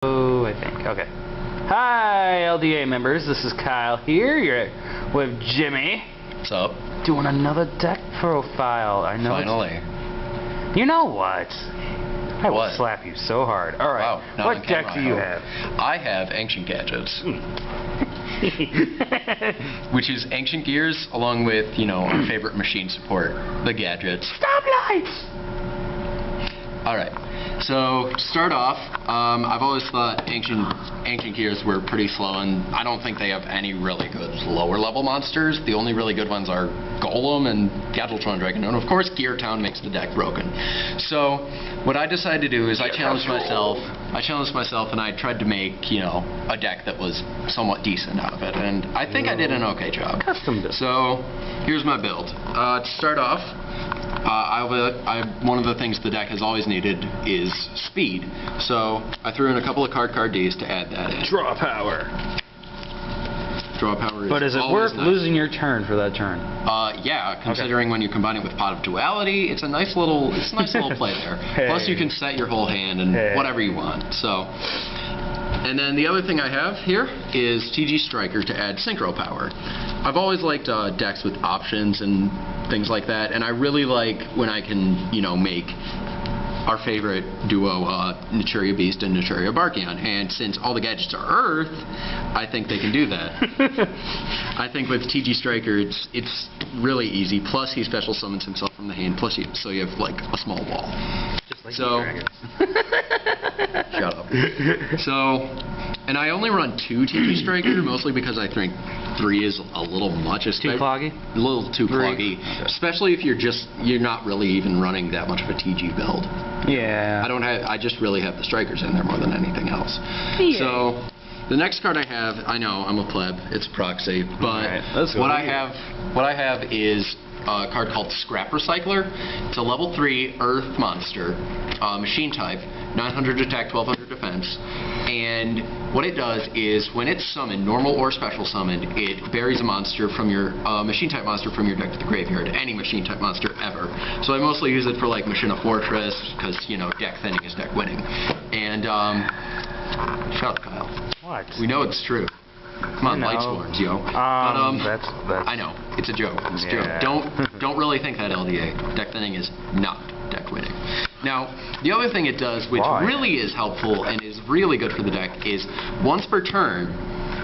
Oh, I think. Okay. Hi, LDA members. This is Kyle here. You're with Jimmy. What's up? Doing another deck profile. I know. Finally. You know what? I will What? slap you so hard. All right. Wow. Not What on deck camera, do you I have? hope. I have Ancient Gadgets, which is Ancient Gears along with, you know, our favorite machine support, the Gadgets. Stop lights! Alright, so to start off, I've always thought Ancient Gears were pretty slow, and I don't think they have any really good lower level monsters. The only really good ones are Golem and Gadgetron Dragon, and of course Geartown makes the deck broken. So what I decided to do is I challenged myself and I tried to make, you know, a deck that was somewhat decent out of it, and I think I did an okay job. Custom build. So here's my build. To start off, one of the things the deck has always needed is speed. So I threw in a couple of Cardcar Ds to add that in. Draw power. Draw power is But is it worth nice. losing your turn for that turn? Yeah, considering when you combine it with Pot of Duality, it's a nice little play there. Hey. Plus you can set your whole hand and whatever you want. So, and then the other thing I have here is TG Striker to add Synchro power. I've always liked decks with options and things like that, and I really like when I can, you know, make our favorite duo, Naturia Beast and Naturia Barkion, and since all the gadgets are Earth, I think they can do that. I think with TG Striker, it's really easy. Plus, he special summons himself from the hand. Plus, so you have like a small wall. Just like So, shut up. So, and I only run 2 TG Striker, mostly because I think 3 is a little much. Too cloggy? A little too cloggy, especially if you're not really even running that much of a TG build. Yeah. I just really have the strikers in there more than anything else. Yeah. So the next card I have, I know I'm a pleb, it's a proxy, but what I have is a card called Scrap Recycler. It's a level 3 Earth monster, machine type, 900 attack, 1200 defense, and what it does is when it's summoned, normal or special summoned, it buries a monster from your machine type monster from your deck to the graveyard. Any machine type monster ever. So I mostly use it for like Machina Fortress because, you know, deck thinning is deck winning. And shut up, Kyle. What? We know it's true. Come on, light swords, yo. That's I know it's a joke. It's a joke. Don't really think that, LDA. Deck thinning is not deck winning. Now, the other thing it does, which really is helpful and is really good for the deck, is once per turn,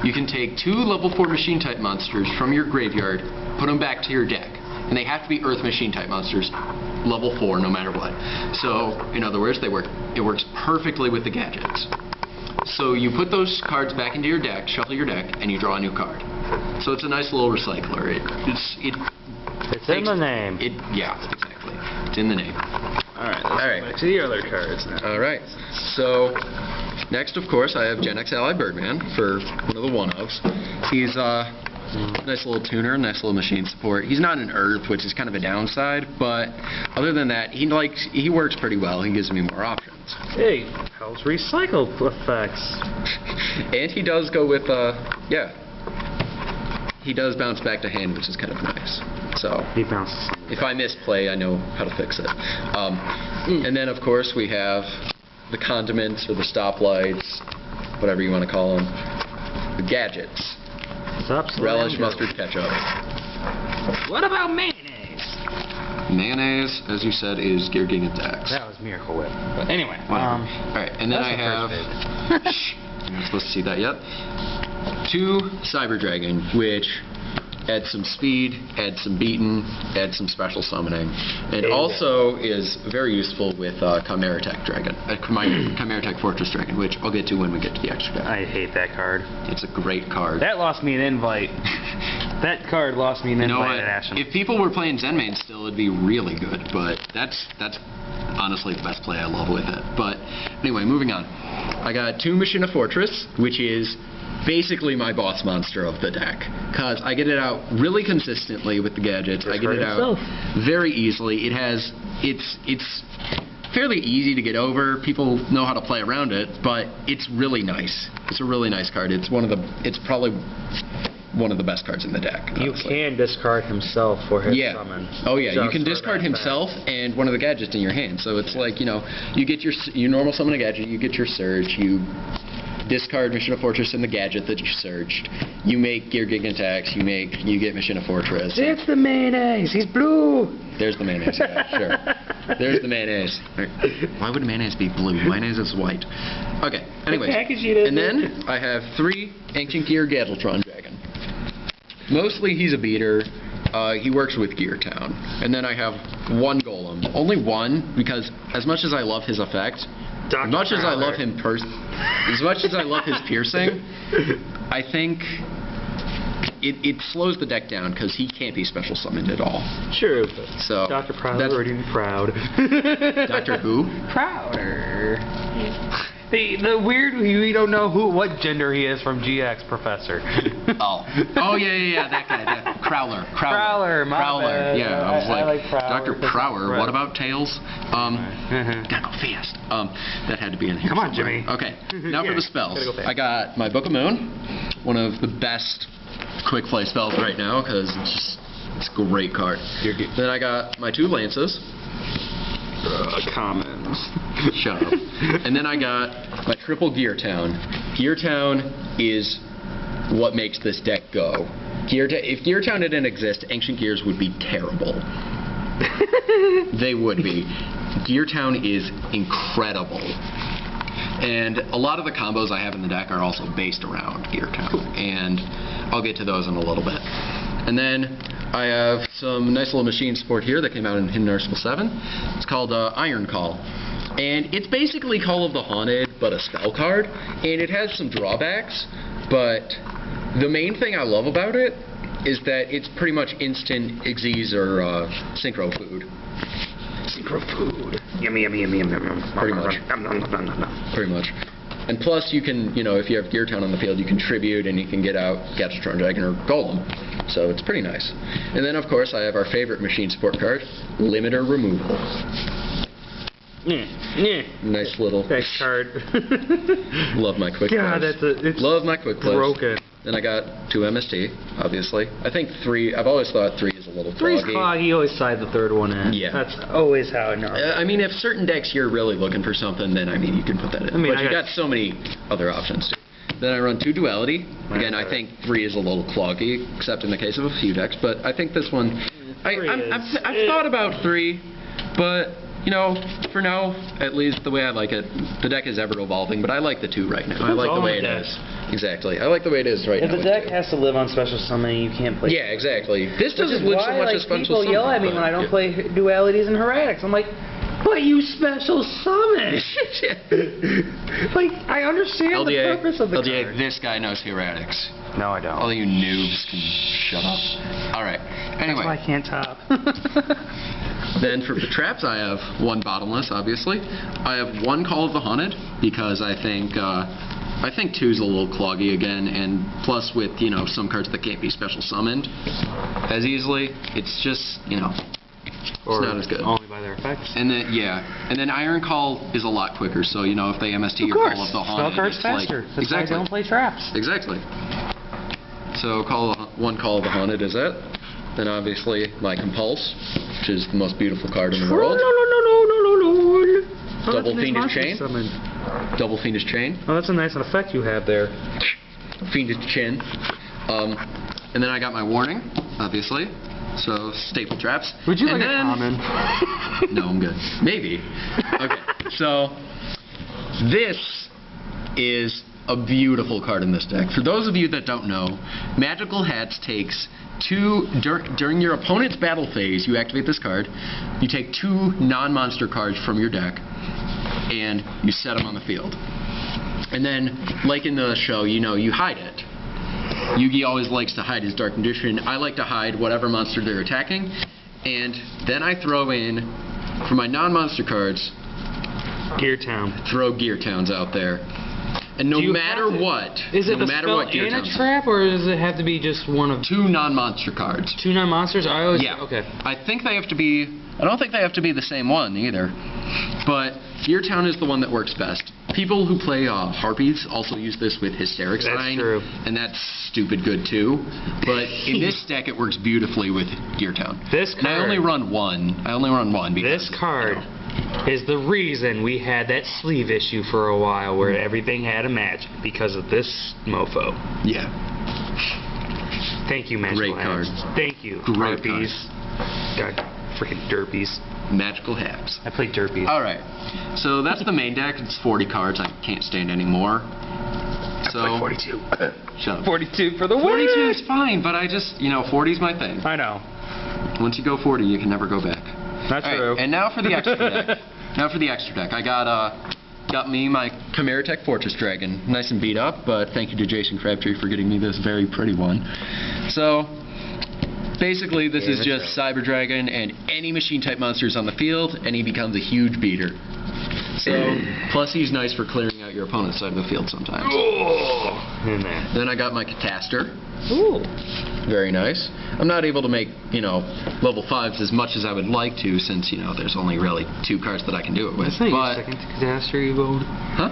you can take 2 level 4 machine type monsters from your graveyard, put them back to your deck, and they have to be Earth machine type monsters, level 4, no matter what. So, in other words, it works perfectly with the gadgets. So you put those cards back into your deck, shuffle your deck, and you draw a new card. So it's a nice little recycler. It's in the name. Yeah, exactly. It's in the name. Alright, let's go back to the other cards now. Alright, so next, of course, I have Genex Ally Birdman for one of the one-ofs. He's a nice little tuner, nice little machine support. He's not an Earth, which is kind of a downside, but other than that, he works pretty well. He gives me more options. Hey, how's recycle effects? And he does go with, he does bounce back to hand, which is kind of nice. So, He bounces. if I misplay, I know how to fix it. And then, of course, we have the condiments or the stoplights, whatever you want to call them, the gadgets. Relish, mustard, ketchup. What about mayonnaise? Mayonnaise, as you said, is Giganticastle. That was Miracle Whip. But anyway. Alright, and then I have... Shh, you're not supposed to see that yet. 2 Cyber Dragon, which adds some speed, adds some beaten, adds some special summoning. It also is very useful with Chimeratech Dragon, Chimeratech Fortress Dragon, which I'll get to when we get to the extra deck. I hate that card. It's a great card. That lost me an invite. That card lost me an invite at Ashen. If people were playing Zenmain still, it'd be really good, but that's honestly the best play I love with it. But anyway, moving on. I got 2 Machina Fortress, which is basically my boss monster of the deck, because I get it out really consistently with the gadgets. I get it out very easily. It's fairly easy to get over. People know how to play around it, but it's really nice. It's a really nice card. It's probably one of the best cards in the deck. You can discard himself for his summon. Oh yeah, you can discard himself and one of the gadgets in your hand. So it's like, you know, you get you normal summon a gadget, you get your surge, you discard Machina Fortress and the gadget that you searched. You make Gear Giganticastle, you get Machina Fortress. It's the mayonnaise. He's blue. There's the mayonnaise. Yeah, sure. There's the mayonnaise. Why would mayonnaise be blue? Mayonnaise is white. Okay. Anyways, and then I have 3 Ancient Gear Gadjiltron Dragon. Mostly he's a beater. He works with Geartown. And then I have 1 Golem. Only 1, because as much as I love his effect, as much as I love his piercing, I think it slows the deck down because he can't be special summoned at all. True. So Dr. Prowler would be proud. Dr. Who? Prowler. The weird, we don't know what gender he is from GX Professor. Oh yeah, that guy, Crowler, my bad. Yeah, I was like Prowler, Dr. Prowler. What about Tails? Gotta go fast. That had to be in here. Come on, Jimmy. Okay, now for the spells. I got my Book of Moon, one of the best quick play spells right now because it's a great card. Then I got my 2 Lances. Commons. Shut up. And then I got my triple Geartown. Geartown is what makes this deck go. If Geartown didn't exist, Ancient Gears would be terrible. They would be. Geartown is incredible. And a lot of the combos I have in the deck are also based around Geartown. And I'll get to those in a little bit. And then I have some nice little machine support here that came out in Hidden Arsenal 7. It's called Iron Call. And it's basically Call of the Haunted, but a spell card. And it has some drawbacks, but the main thing I love about it is that it's pretty much instant Xyz or Synchro food. Synchro food. Yummy, yummy, yummy, yummy, yummy. Pretty much. Pretty much. And plus you can, you know, if you have Geartown on the field, you can tribute and you can get out Gadgetron Dragon or Golem. So it's pretty nice. And then of course I have our favorite machine support card, Limiter Removal. Nice little thanks card. Love my quick plays. Love my quick plays. Broken. Then I got 2 MST, obviously. I think 3, I've always thought 3 is a little cloggy. 3's cloggy, you always side the 3rd one in. Yeah. That's always how it normally I mean, if certain decks you're really looking for something, then I mean, you can put that in. But you got so many other options too. Then I run 2 Duality. Again, I think 3 is a little cloggy, except in the case of a few decks. But I think this one, I've thought about 3, but you know, for now, at least the way I like it, the deck is ever evolving, but I like the 2 right now. I like the way it is. Exactly. I like the way it is right now. If the deck has to live on special summoning, you can't play. Yeah, exactly. This doesn't live so much as special summoning. People yell at me when I don't play dualities and heretics. I'm like, but you special summon. Like, I understand the purpose of the card. This guy knows heretics. No, I don't. All you noobs can shut up. All right. Anyway. That's why I can't top. Then for the traps, I have 1 Bottomless, obviously. I have 1 Call of the Haunted because I think 2's a little cloggy again, and plus with, you know, some cards that can't be special summoned as easily, it's just, you know, it's not as good. Only by their effects. And then and then Iron Call is a lot quicker. So you know, if they MST your Call of the Haunted, spell cards faster. Like, That's why I don't play traps. Exactly. So 1 Call of the Haunted is it. Then obviously my Compulse, which is the most beautiful card in the world. Double Fiendish Chain. Double Fiendish Chain. Oh, that's a nice effect you have there. Fiendish Chain. And then I got my Warning, obviously. So staple traps. Would you like a common? No, I'm good. Maybe. Okay. So this is a beautiful card in this deck. For those of you that don't know, Magical Hats takes 2 during your opponent's battle phase. You activate this card. You take 2 non-monster cards from your deck, and you set them on the field. And then, like in the show, you know, you hide it. Yugi always likes to hide his Dark Condition. I like to hide whatever monster they're attacking, and then I throw in, for my non-monster cards, Geartown. Throw Geartowns out there. And no matter what, is it the spell and a trap, or does it have to be just one of 2 non-monster cards? 2 non-monsters? I always okay. I think they have to be. I don't think they have to be the same one either. But Geartown is the one that works best. People who play Harpies also use this with Hysteric Sign. That's true. And that's stupid good too. But in this deck, it works beautifully with Geartown. This card. And I only run one. Because, this card is the reason we had that sleeve issue for a while where everything had a match because of this mofo. Yeah. Thank you, Magical Great Habs. card. Thank you, Great Harpies. God, freaking Derpies. Magical Habs. I played Derpies. Alright. So that's the main deck. It's 40 cards. I can't stand anymore. So, I played 42. Shut up. 42 for the win. 42 is fine, but I just, 40 is my thing. I know. Once you go 40, you can never go back. That's All true. right, and now for the extra deck. I got me my Chimeratech Fortress Dragon. Nice and beat up, but thank you to Jason Crabtree for getting me this very pretty one. So, basically, this is just Cyber Dragon and any machine-type monsters on the field, and he becomes a huge beater. So, plus he's nice for clearing out your opponent's side of the field sometimes. Then I got my Catastor. Ooh. Very nice. I'm not able to make, level 5s as much as I would like to, since, there's only really 2 cards that I can do it with. That's not your second Catastor you voted. Huh?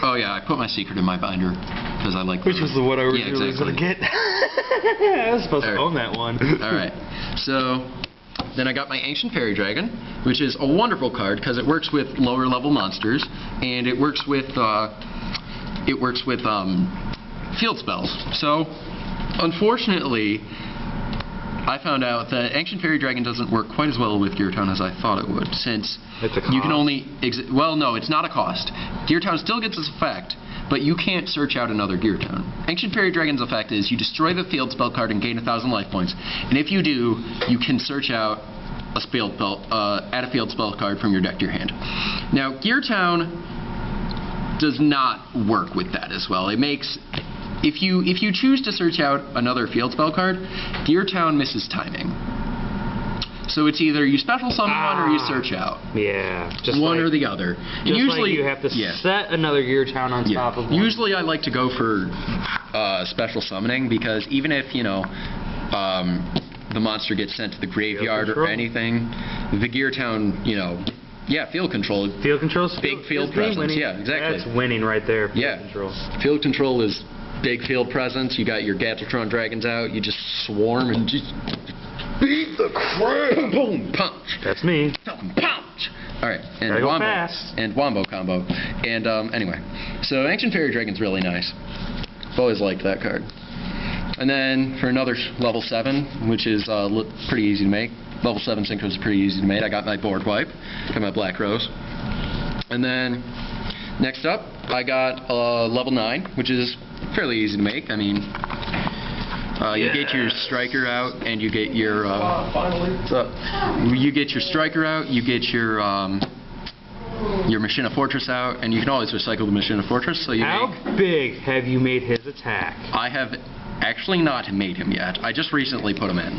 Oh yeah, I put my secret in my binder, because I like Which was the one I originally was going to get. I was supposed to own that one. Alright, so then I got my Ancient Fairy Dragon, which is a wonderful card, because it works with lower level monsters, and it works with, field spells. So, unfortunately, I found out that Ancient Fairy Dragon doesn't work quite as well with Geartown as I thought it would, since it's a cost. you can only... well, no, it's not a cost. Geartown still gets its effect, but you can't search out another Geartown. Ancient Fairy Dragon's effect is you destroy the field spell card and gain 1,000 life points, and if you do, you can search out a field spell, add a field spell card from your deck to your hand. Now, Geartown does not work with that as well. It makes... If you choose to search out another field spell card, Geartown misses timing. So it's either you special summon one or you search out. Yeah. Just one or the other. And usually you have to set another Geartown on top of one. Usually I like to go for special summoning, because even if, the monster gets sent to the graveyard or anything, the Geartown, field control. Field control's big field presence. Yeah, exactly. That's winning right there. Field control. Field control is big field presence. You got your Gadgetron Dragons out. You just swarm and just beat the crap. Boom, boom, punch. That's me. Punch. All right, and Gotta go wombo fast. and wombo combo. And anyway, so Ancient Fairy Dragon's really nice. I've always liked that card. And then for another level 7, which is pretty easy to make. Level 7 Synchros is pretty easy to make. I got my board wipe, got my Black Rose. And then next up, I got level 9, which is fairly easy to make. I mean, you get your Striker out, and you get your you get your Striker out, you get your Machina Fortress out, and you can always recycle the Machina Fortress. So you How big have you made his attack? I have actually not made him yet. I just recently put him in.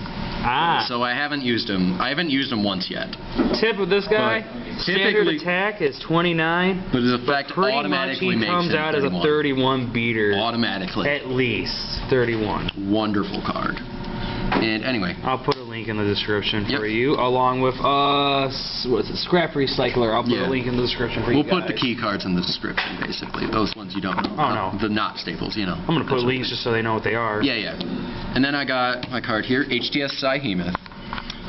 So I haven't used him. I haven't used him once yet. Tip of this guy, standard attack is 29. But his effect automatically makes him 31. Comes out as a 31 beater. Automatically. At least 31. Wonderful card. And anyway. I'll put a link in the description for you, along with, what's it, Scrap Recycler. I'll put a link in the description for you guys. We'll put the key cards in the description, basically. Those ones you don't know. Oh, no. The not staples, I'm going to put links just so they know what they are. Yeah. And then I got my card here, HTS Psyhemuth.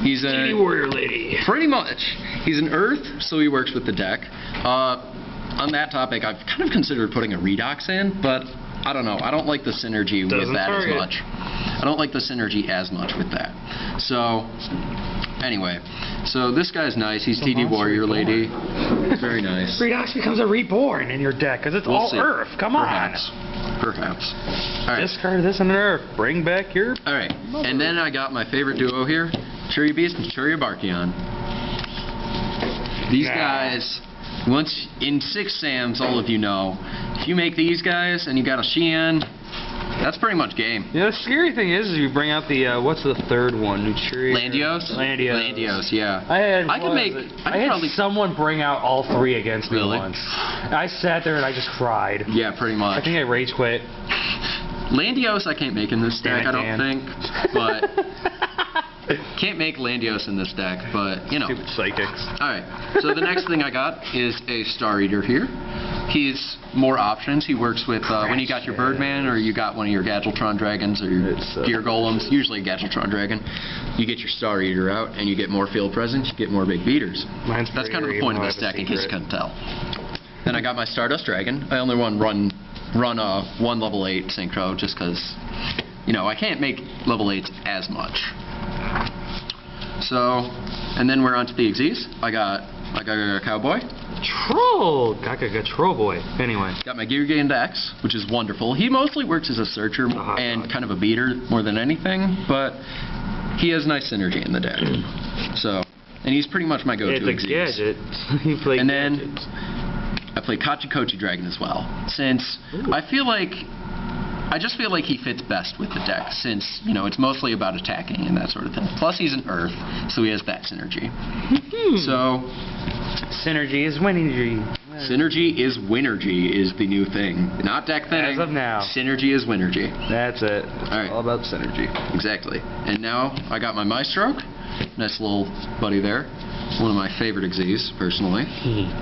He's a... warrior lady. Pretty much. He's an Earth, so he works with the deck. On that topic, I've kind of considered putting a Redox in, but I don't know. I don't like the synergy with that as much. I don't like the synergy as much with that. So, anyway. So this guy's nice. He's TD Warrior Lady. Very nice. Redox becomes a Reborn in your deck, because it's all Earth. Come on. Perhaps. All right. Discard this and an Earth. Bring back your... All right. And then I got my favorite duo here. Naturia Beast and Naturia Barkion. These guys... Once in 6 Sams, all of you know, if you make these guys and you got a Xian, that's pretty much game. Yeah, the scary thing is you bring out the what's the third one? Naturia. Landios, yeah. I had someone bring out all 3 against me once. I sat there and I just cried. Yeah, pretty much. I think I rage quit. Landios I can't make in this deck, I don't think, but can't make Landios in this deck, but you know. Stupid psychics. Alright, so the next thing I got is a Star Eater here. he's more options. He works with when you got your Birdman or you got one of your Gadgetron Dragons or your Gear Golems, usually a Gadgetron Dragon, you get your Star Eater out and you get more field presence, you get more big beaters. That's kind of the point of this deck in case you couldn't tell. Then I got my Stardust Dragon. I only run one level 8 Synchro just because, you know, I can't make level 8s as much. So, and then we're on to the Xyz. I got my Gagaga Cowboy. Gagaga Cowboy. Anyway. Got my Giganticastle, which is wonderful. He mostly works as a searcher and kind of a beater more than anything, but he has nice synergy in the deck. So, and he's pretty much my go-to It's a gadget. You play and then I play Kochi Dragon as well, since I just feel like he fits best with the deck, since, you know, it's mostly about attacking and that sort of thing. Plus he's an Earth, so he has that synergy. So synergy is winnergy. Synergy is winnergy is the new thing. Not deck thinning. As of now. Synergy is winnergy. That's it. Alright. All about synergy. Exactly. And now I got my Maestro. Nice little buddy there. One of my favorite Xyz, personally.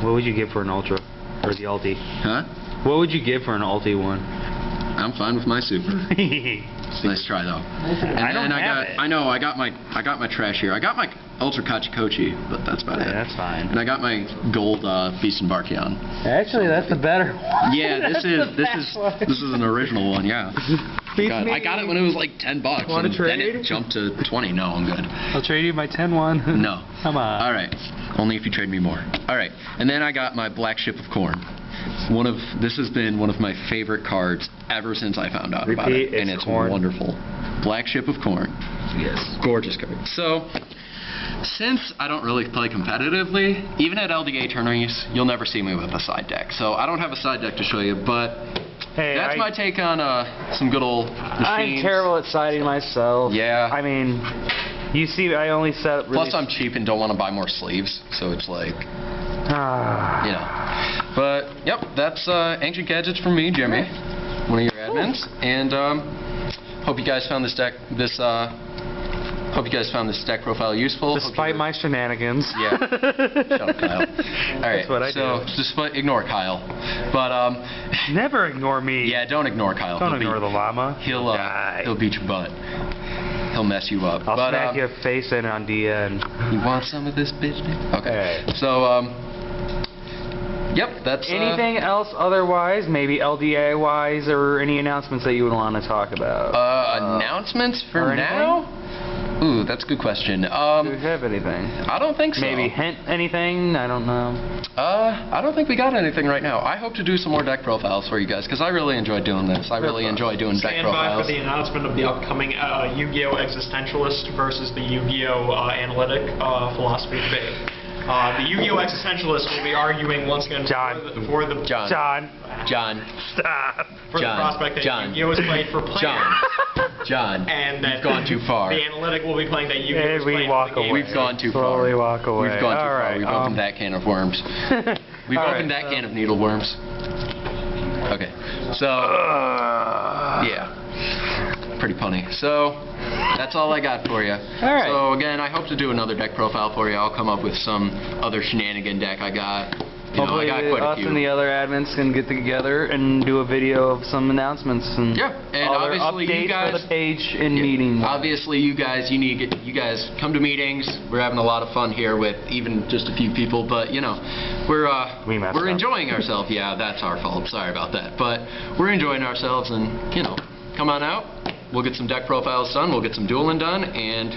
What would you give for an Ultra? Or the Ulti? Huh? What would you give for an Ulti one? I'm fine with my Super. Nice try though. I got my trash here. I got my Ultra Kochi, but that's about it. That's fine. And I got my gold Beast and Barkion. Actually, that's the better one. Yeah, this is an original one. Yeah. I got it when it was like $10, and then it jumped to 20. No, I'm good. I'll trade you my 10-1. No. Come on. All right. Only if you trade me more. All right. And then I got my Black Ship of Corn. This has been one of my favorite cards ever since I found out about it, and it's wonderful. Black Ship of Corn. Yes. Gorgeous card. So, since I don't really play competitively, even at LDA tourneys, you'll never see me with a side deck. So I don't have a side deck to show you, but that's my take on some good old machines. I'm terrible at siding myself. Yeah. I mean, you see, I only set up. Plus, I'm cheap and don't want to buy more sleeves, so it's like, you know. But yep, that's Ancient Gadgets from me, Jimmy, one of your admins, and hope you guys found this deck profile useful. Despite my shenanigans. Yeah. Shut up, Kyle. All right. That's what I do. Just ignore Kyle. But never ignore me. Yeah, don't ignore Kyle. Don't ignore the llama. He'll beat your butt. He'll mess you up. I'll smack your face in on Dia and. You want some of this, bitch? Okay. Right. So yep, that's anything else otherwise, maybe LDA wise, or any announcements that you would want to talk about? Announcements for now? Ooh, that's a good question. Do you have anything? I don't think so. Maybe hint anything? I don't know. I don't think we got anything right now. I hope to do some more deck profiles for you guys, because I really enjoy doing this. I really enjoy doing deck profiles. Stand by for the announcement of the upcoming Yu-Gi-Oh! Existentialist versus the Yu-Gi-Oh! Analytic philosophy debate. The Yu-Gi-Oh! Existentialist will be arguing once again for the prospect that Yu-Gi-Oh! is played for players. John, and that you've gone too far. The Analytic will be playing that Yu-Gi-Oh! is played walk for the game. We've gone too far. Slowly walk away. We've gone too far. We've opened that can of worms. We've opened that can of needleworms. Okay, so yeah, pretty punny. So that's all I got for you. Alright. So again, I hope to do another deck profile for you. I'll come up with some other shenanigan deck I got. Hopefully I got quite a us few. and the other admins can get together and do a video of some announcements and other obviously updates you guys for the page in meetings. Obviously, you guys come to meetings. We're having a lot of fun here with even just a few people, but you know, we're enjoying ourselves. Yeah, that's our fault. Sorry about that, but we're enjoying ourselves, and you know, come on out. We'll get some deck profiles done. We'll get some dueling done, and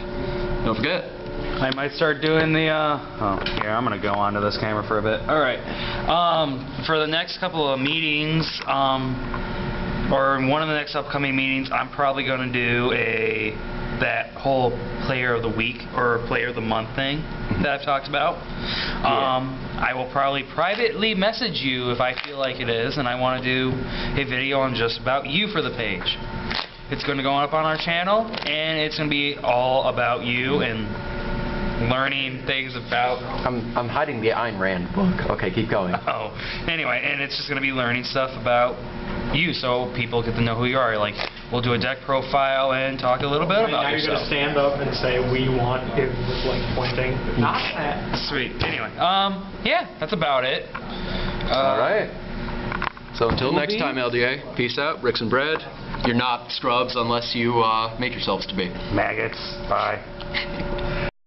don't forget. I might start doing the, here, I'm going to go onto this camera for a bit. Alright, for the next couple of meetings, or one of the next upcoming meetings, I'm probably going to do that whole Player of the Week, or Player of the Month thing that I've talked about. I will probably privately message you if I feel like it is, and I want to do a video on just about you for the page. It's going to go up on our channel, and it's going to be all about you and learning things about. I'm hiding the Ayn Rand book. Okay, keep going. Oh, anyway, and it's just going to be learning stuff about you, so people get to know who you are. Like, we'll do a deck profile and talk a little bit about yourself. Now you're going to stand up and say, "We want," it with like pointing. Not that. Sweet. Anyway, yeah, that's about it. All right. So until next time, LDA, peace out. Bricks and bread. You're not scrubs unless you make yourselves to be. Maggots. Bye.